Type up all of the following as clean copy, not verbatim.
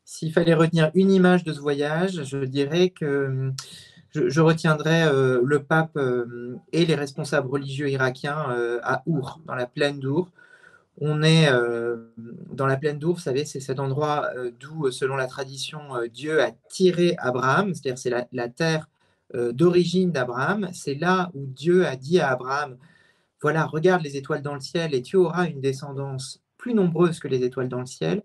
S'il fallait retenir une image de ce voyage, je dirais que je retiendrais le pape et les responsables religieux irakiens à Our, dans la plaine d'Our. On est dans la plaine d'Our, vous savez, c'est cet endroit d'où, selon la tradition, Dieu a tiré Abraham, c'est-à-dire c'est la terre d'origine d'Abraham. C'est là où Dieu a dit à Abraham, voilà, regarde les étoiles dans le ciel et tu auras une descendance plus nombreuse que les étoiles dans le ciel.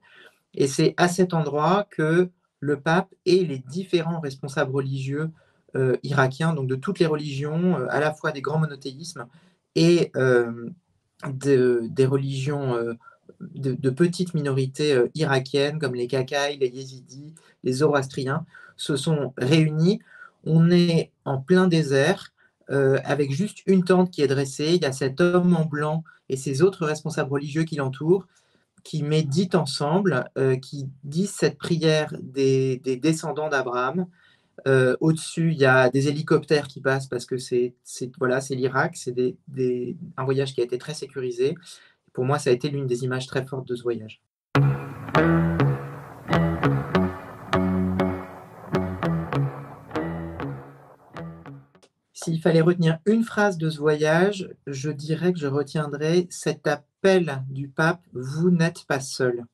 Et c'est à cet endroit que le pape et les différents responsables religieux irakiens, donc de toutes les religions, à la fois des grands monothéismes et des religions de petites minorités irakiennes comme les Kakaï, les Yézidis, les Zoroastriens, se sont réunis. On est en plein désert avec juste une tente qui est dressée. Il y a cet homme en blanc et ses autres responsables religieux qui l'entourent, qui méditent ensemble, qui disent cette prière des descendants d'Abraham. Au-dessus, il y a des hélicoptères qui passent parce que voilà, c'est l'Irak, c'est un voyage qui a été très sécurisé. Pour moi, ça a été l'une des images très fortes de ce voyage. S'il fallait retenir une phrase de ce voyage, je dirais que je retiendrais cet appel du pape « Vous n'êtes pas seul ».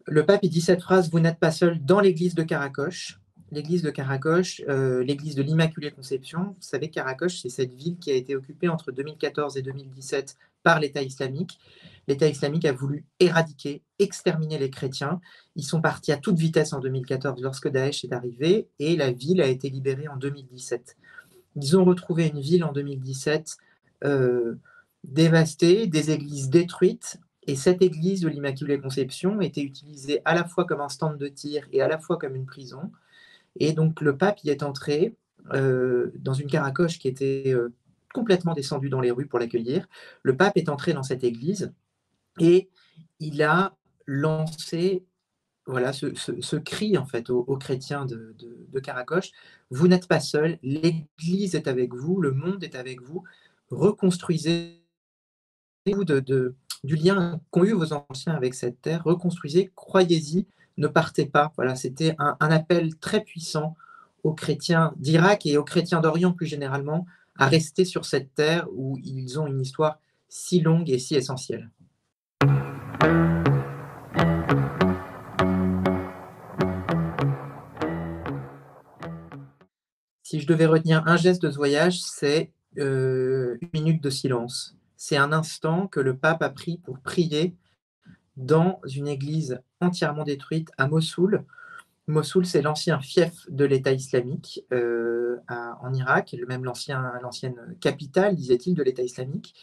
Le pape, il dit cette phrase « Vous n'êtes pas seul » dans l'église de Karakoche. L'église de Karakoche, l'église de l'Immaculée Conception. Vous savez, Karakoche, c'est cette ville qui a été occupée entre 2014 et 2017 par l'État islamique. L'État islamique a voulu éradiquer, exterminer les chrétiens. Ils sont partis à toute vitesse en 2014 lorsque Daesh est arrivé et la ville a été libérée en 2017. Ils ont retrouvé une ville en 2017 dévastée, des églises détruites. Et cette église de l'Immaculée Conception était utilisée à la fois comme un stand de tir et à la fois comme une prison. Et donc le pape y est entré dans une Karakoche qui était complètement descendue dans les rues pour l'accueillir. Le pape est entré dans cette église et il a lancé voilà, ce cri en fait aux chrétiens de Karakoche. Vous n'êtes pas seuls, l'église est avec vous, le monde est avec vous, reconstruisez-vous du lien qu'ont eu vos anciens avec cette terre, reconstruisez, croyez-y, ne partez pas. Voilà, c'était un appel très puissant aux chrétiens d'Irak et aux chrétiens d'Orient plus généralement à rester sur cette terre où ils ont une histoire si longue et si essentielle. Si je devais retenir un geste de ce voyage, c'est une minute de silence. C'est un instant que le pape a pris pour prier dans une église entièrement détruite à Mossoul. Mossoul, c'est l'ancien fief de l'État islamique en Irak, même l'ancienne capitale, disait-il, de l'État islamique.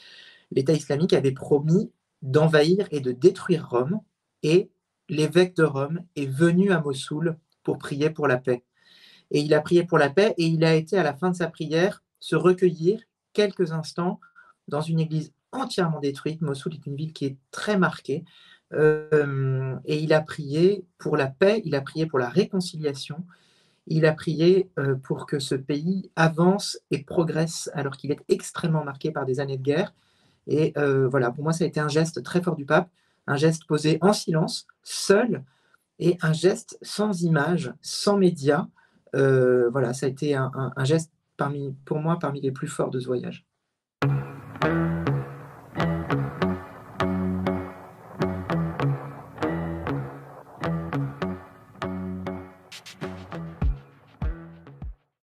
L'État islamique avait promis d'envahir et de détruire Rome, et l'évêque de Rome est venu à Mossoul pour prier pour la paix. Et il a prié pour la paix, et il a été, à la fin de sa prière, se recueillir quelques instants dans une église entièrement détruite. Mossoul est une ville qui est très marquée. Et il a prié pour la paix, il a prié pour la réconciliation, il a prié pour que ce pays avance et progresse alors qu'il est extrêmement marqué par des années de guerre. Et voilà, pour moi, ça a été un geste très fort du pape, un geste posé en silence, seul, et un geste sans image, sans médias. Voilà, ça a été un geste pour moi parmi les plus forts de ce voyage.